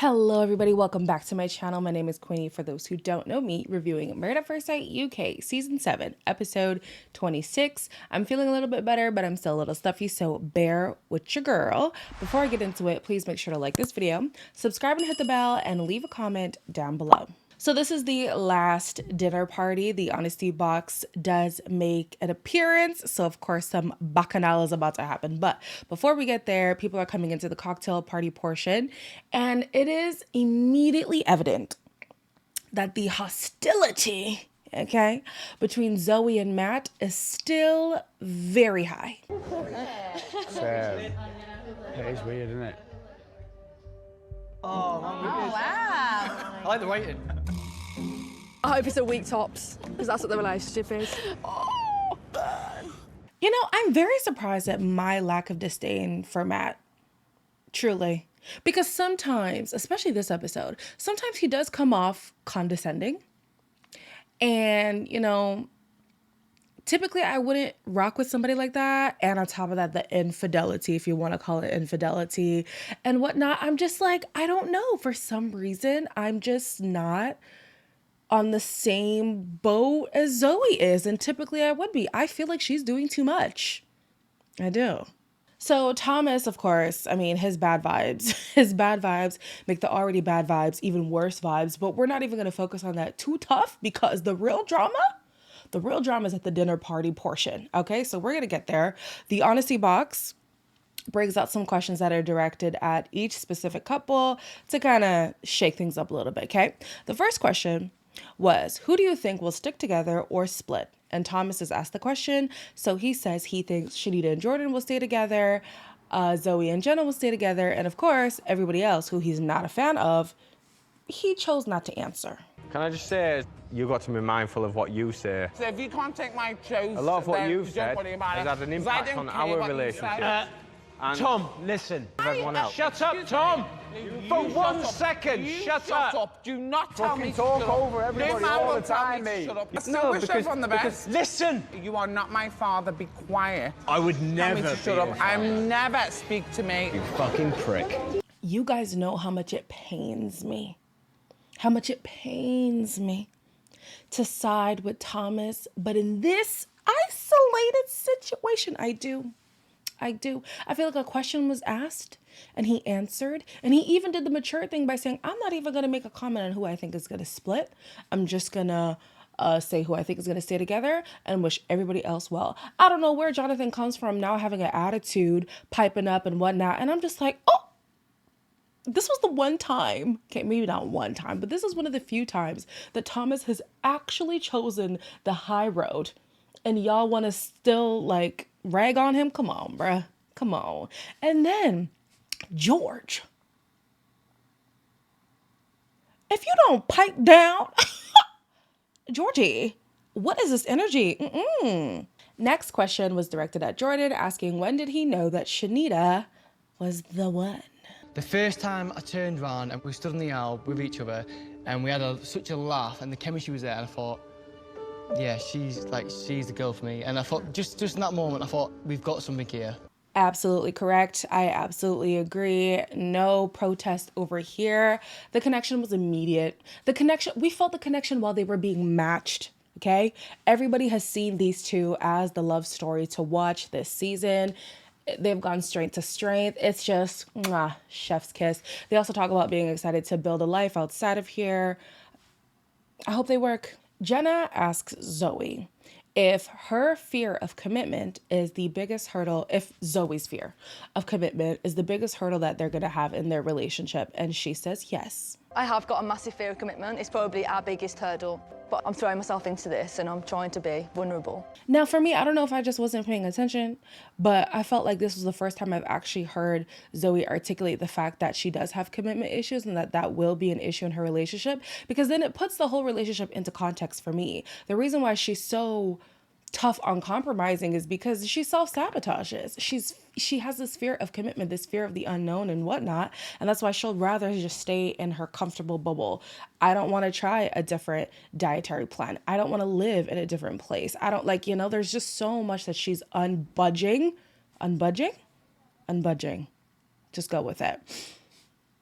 Hello everybody, welcome back to my channel. My name is Queenie. For those who don't know me, reviewing Married at First Sight UK Season 7, Episode 26. I'm feeling a little bit better, but I'm still a little stuffy, so bear with your girl. Before I get into it, please make sure to like this video, subscribe and hit the bell, and leave a comment down below. So this is the last dinner party. The honesty box does make an appearance. So of course some bacchanal is about to happen. But before we get there, people are coming into the cocktail party portion. And it is immediately evident that the hostility, okay, between Zoe and Matt is still very high. Sad. It is weird, isn't it? Oh, wow. I like the waiting. I hope it's a week tops, because that's what the relationship is. You know, I'm very surprised at my lack of disdain for Matt. Truly. Because sometimes, especially this episode, sometimes he does come off condescending. And, you know, typically I wouldn't rock with somebody like that. And on top of that, the infidelity, if you want to call it infidelity and whatnot. I'm just like, I don't know. For some reason, I'm just not on the same boat as Zoe is. And typically I would be. I feel like she's doing too much. I do. So Thomas, of course, I mean, his bad vibes make the already bad vibes even worse vibes. But we're not even going to focus on that too tough, because the real drama is at the dinner party portion. Okay, so we're going to get there. The honesty box brings out some questions that are directed at each specific couple to kind of shake things up a little bit. Okay, the first question was, who do you think will stick together or split? And Thomas has asked the question. So he says he thinks Shanita and Jordan will stay together, Zoe and Jenna will stay together, and of course, everybody else who he's not a fan of, he chose not to answer. Can I just say, you got to be mindful of what you say. So if you can't take my choice, A lot of what then you've said don't worry about has it. had an 'Cause I impact don't on care our what you relationship. say. And Tom, listen. of everyone else. Shut up, Tom. For You 1 shut up. second, You shut up. Do not tell me Fucking to talk shut up. over everybody No man all will the tell time, me to mate. shut up. I No, still wish because- everyone the best. Listen. You are not my father. Be quiet. I would Tell me never to be shut your up. I'm never speak to me. You fucking prick. You guys know how much it pains me. How much it pains me to side with Thomas. But in this isolated situation, I do. I feel like a question was asked and he answered. And he even did the mature thing by saying, I'm not even going to make a comment on who I think is going to split. I'm just going to say who I think is going to stay together and wish everybody else well. I don't know where Jonathan comes from now having an attitude, piping up and whatnot. And I'm just like, oh, this was the one time, okay, maybe not one time, but this is one of the few times that Thomas has actually chosen the high road. And y'all want to still like rag on him? Come on, bruh. Come on. And then George, if you don't pipe down, Georgie, what is this energy? Next question was directed at Jordan, asking when did he know that Shanita was the one? The first time I turned around and we stood on the aisle with each other and we had such a laugh and the chemistry was there, and I thought, yeah, she's the girl for me. And I thought, just in that moment, I thought, we've got something here. Absolutely correct. I absolutely agree. No protest over here. The connection was immediate. We felt the connection while they were being matched. Okay. Everybody has seen these two as the love story to watch this season. They've gone strength to strength. It's just mwah, chef's kiss. They also talk about being excited to build a life outside of here. I hope they work. Jenna asks Zoe if her fear of commitment is the biggest hurdle, if Zoe's fear of commitment is the biggest hurdle that they're going to have in their relationship. And she says yes. I have got a massive fear of commitment. It's probably our biggest hurdle. But I'm throwing myself into this and I'm trying to be vulnerable. Now, for me, I don't know if I just wasn't paying attention, but I felt like this was the first time I've actually heard Zoe articulate the fact that she does have commitment issues and that will be an issue in her relationship, because then it puts the whole relationship into context for me. The reason why she's so tough on compromising is because she self-sabotages. She has this fear of commitment, this fear of the unknown and whatnot. And that's why she'll rather just stay in her comfortable bubble. I don't want to try a different dietary plan. I don't want to live in a different place. I don't there's just so much that she's unbudging. Just go with it.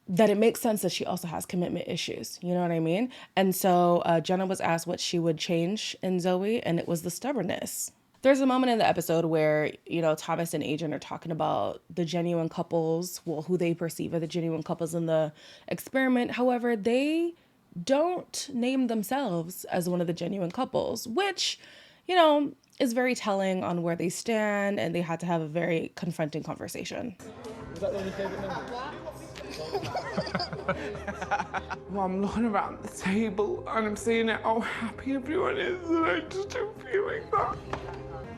that it makes sense that she also has commitment issues. You know what I mean? And so Jenna was asked what she would change in Zoe, and it was the stubbornness. There's a moment in the episode where, you know, Thomas and Adrian are talking about the genuine couples, well, who they perceive as the genuine couples in the experiment. However, they don't name themselves as one of the genuine couples, which, you know, is very telling on where they stand, and they had to have a very confronting conversation. Well, I'm looking around the table and I'm seeing how happy everyone is, and I just don't feel like that.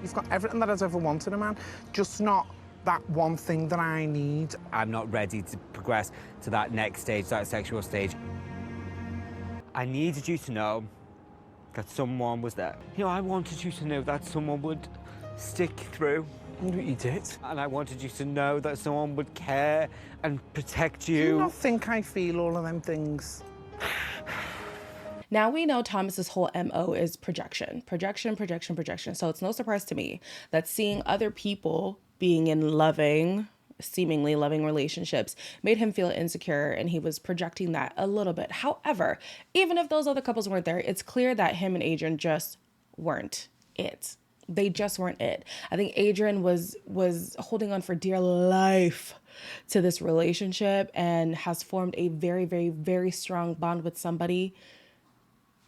He's got everything that I've ever wanted a man, just not that one thing that I need. I'm not ready to progress to that next stage, that sexual stage. I needed you to know that someone was there. You know, I wanted you to know that someone would stick through. And you did. And I wanted you to know that someone would care and protect Do you. you not think I feel all of them things? Now we know Thomas's whole MO is projection. So it's no surprise to me that seeing other people being in loving, seemingly loving relationships made him feel insecure, and he was projecting that a little bit. However, even if those other couples weren't there, it's clear that him and Adrian just weren't it. They just weren't it. I think Adrian was holding on for dear life to this relationship and has formed a very, very, very strong bond with somebody,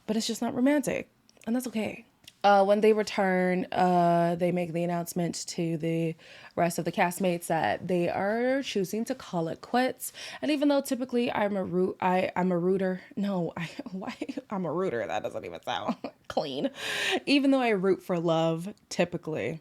but it's just not romantic, and that's okay. When they return, they make the announcement to the rest of the castmates that they are choosing to call it quits. And even though typically I'm a rooter. That doesn't even sound clean. Even though I root for love, typically,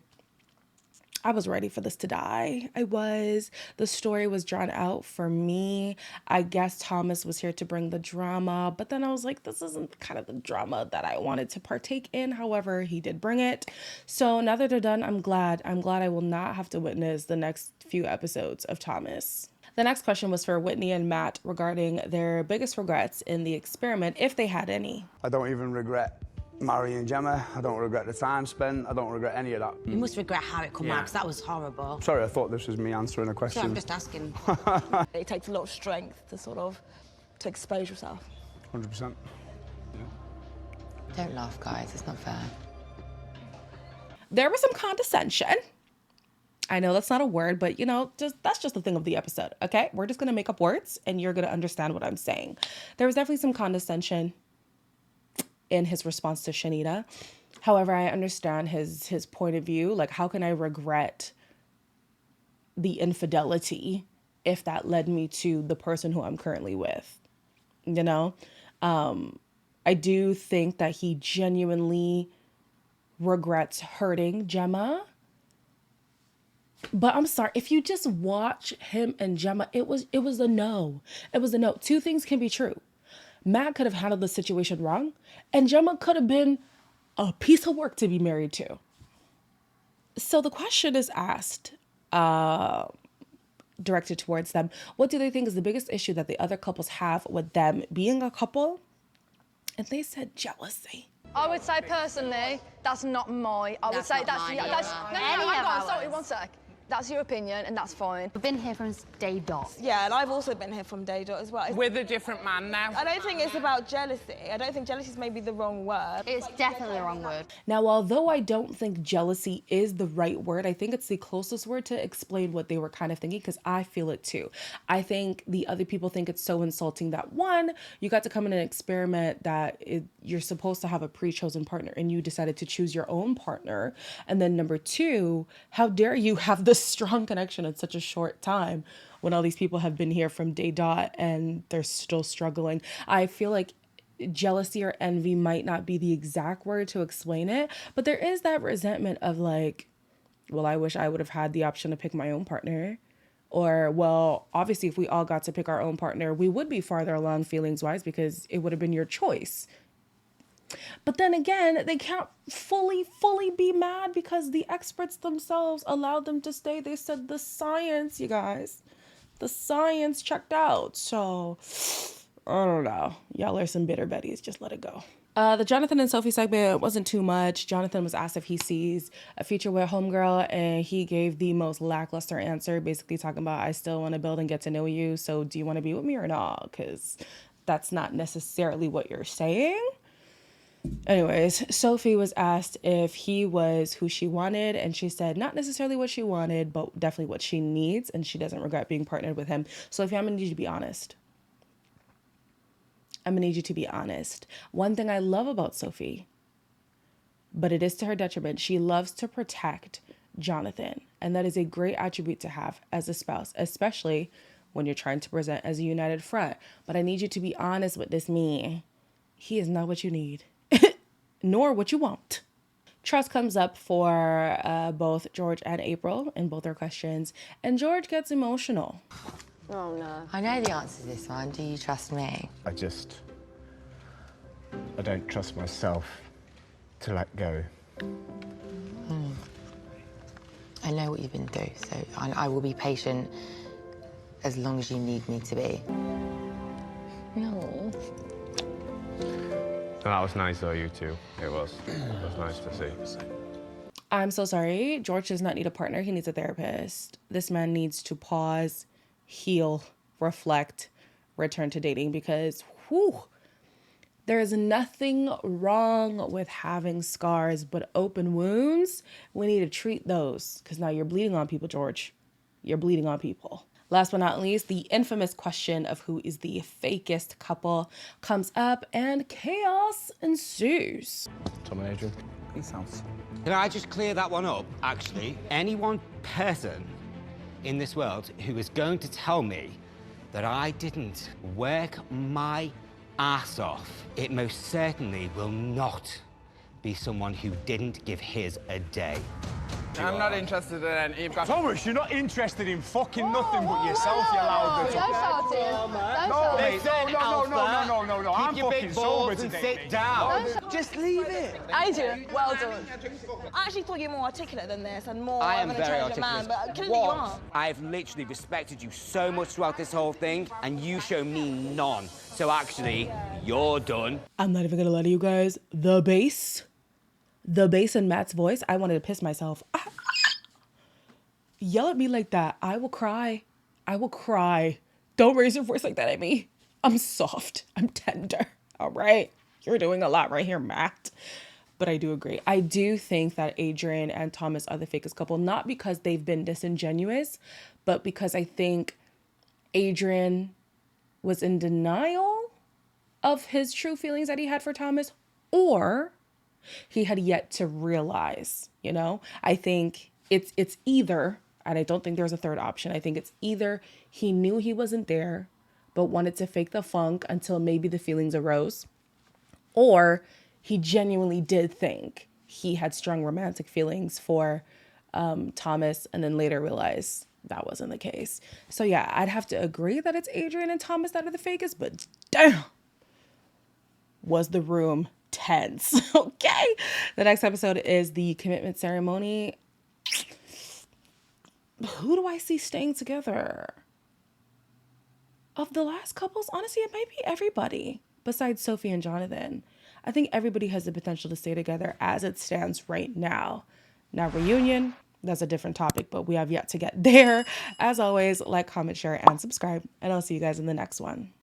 I was ready for this to die. The story was drawn out for me. I guess Thomas was here to bring the drama, but then I was like, this isn't kind of the drama that I wanted to partake in. However, he did bring it. So now that they're done, I'm glad I will not have to witness the next few episodes of Thomas. The next question was for Whitney and Matt regarding their biggest regrets in the experiment, if they had any. I don't even regret marrying Gemma. I don't regret the time spent. I don't regret any of that. You must regret how it come out, because that was horrible. Sorry, I thought this was me answering a question. So I'm just asking. It takes a lot of strength to expose yourself. 100%. Don't laugh, guys. It's not fair. There was some condescension. I know that's not a word, but you know, that's just the thing of the episode, okay? We're just gonna make up words and you're gonna understand what I'm saying. There was definitely some condescension in his response to Shanita. However, I understand his point of view. Like, how can I regret the infidelity if that led me to the person who I'm currently with? You know? I do think that he genuinely regrets hurting Gemma. But I'm sorry, if you just watch him and Gemma, it was a no. It was a no. Two things can be true. Matt could have handled the situation wrong, and Gemma could have been a piece of work to be married to. So the question is asked, directed towards them. What do they think is the biggest issue that the other couples have with them being a couple? And they said jealousy. I would say personally, that's not my. I would say that's. No, hang on. Sorry, one sec. That's your opinion, and that's fine. We've been here from day dot. Yeah, and I've also been here from day dot as well. With a different man now. I don't think it's about jealousy. I don't think jealousy is maybe the wrong word. It's definitely the wrong word. Now, although I don't think jealousy is the right word, I think it's the closest word to explain what they were kind of thinking, because I feel it too. I think the other people think it's so insulting that, one, you got to come in an experiment that you're supposed to have a pre-chosen partner and you decided to choose your own partner. And then number two, how dare you have this strong connection in such a short time when all these people have been here from day dot and they're still struggling. I feel like jealousy or envy might not be the exact word to explain it, but there is that resentment of like, well, I wish I would have had the option to pick my own partner. Or, well, obviously if we all got to pick our own partner, we would be farther along feelings wise because it would have been your choice. But then again, they can't fully be mad because the experts themselves allowed them to stay. They said the science, you guys, the science checked out. So I don't know. Y'all are some bitter betties. Just let it go. The Jonathan and Sophie segment wasn't too much. Jonathan was asked if he sees a future with Homegirl, and he gave the most lackluster answer, basically talking about, I still want to build and get to know you, so do you want to be with me or not? Because that's not necessarily what you're saying. Anyways, Sophie was asked if he was who she wanted, and she said not necessarily what she wanted, but definitely what she needs, and she doesn't regret being partnered with him. Sophie, I'm going to need you to be honest. I'm going to need you to be honest. One thing I love about Sophie, but it is to her detriment, she loves to protect Jonathan. And that is a great attribute to have as a spouse, especially when you're trying to present as a united front. But I need you to be honest with this man. He is not what you need, nor what you want. Trust comes up for both George and April in both their questions. And George gets emotional. Oh, no. I know the answer to this one. Do you trust me? I don't trust myself to let go. I know what you've been through, so I will be patient as long as you need me to be. No. That was nice though, you two. It was nice to see. I'm so sorry. George does not need a partner. He needs a therapist. This man needs to pause, heal, reflect, return to dating because, whew, there is nothing wrong with having scars, but open wounds, we need to treat those because now you're bleeding on people, George. You're bleeding on people. Last but not least, the infamous question of who is the fakest couple comes up and chaos ensues. Tom and Adrian. Peace out. Can I just clear that one up, actually? Any one person in this world who is going to tell me that I didn't work my ass off, it most certainly will not be someone who didn't give his a day. I'm not interested in any. You've got Thomas, you're not interested in fucking nothing but yourself, you loud Don't start it. No, I'm Keep your fucking big sober balls and today, sit mate. down. Just leave it. Adrian, well done. I actually thought you were more articulate than this and more I of am an very intelligent man, articulate. but clearly you are. I've literally respected you so much throughout this whole thing, and you show me none. So actually, you're done. I'm not even gonna lie to you guys. The bass in Matt's voice, I wanted to piss myself. Yell at me like that. I will cry. I will cry. Don't raise your voice like that at me. I'm soft. I'm tender. All right. You're doing a lot right here, Matt. But I do agree. I do think that Adrian and Thomas are the fakest couple, not because they've been disingenuous, but because I think Adrian was in denial of his true feelings that he had for Thomas, or he had yet to realize, you know? I think it's either, and I don't think there's a third option. I think it's either he knew he wasn't there, but wanted to fake the funk until maybe the feelings arose, or he genuinely did think he had strong romantic feelings for Thomas and then later realized that wasn't the case. So yeah, I'd have to agree that it's Adrian and Thomas that are the fakest, but damn, was the room tense. Okay. The next episode is the commitment ceremony. Who do I see staying together? Of the last couples, honestly, it might be everybody besides Sophie and Jonathan. I think everybody has the potential to stay together as it stands right now. Now, reunion, that's a different topic, but we have yet to get there. As always, like, comment, share, and subscribe, and I'll see you guys in the next one.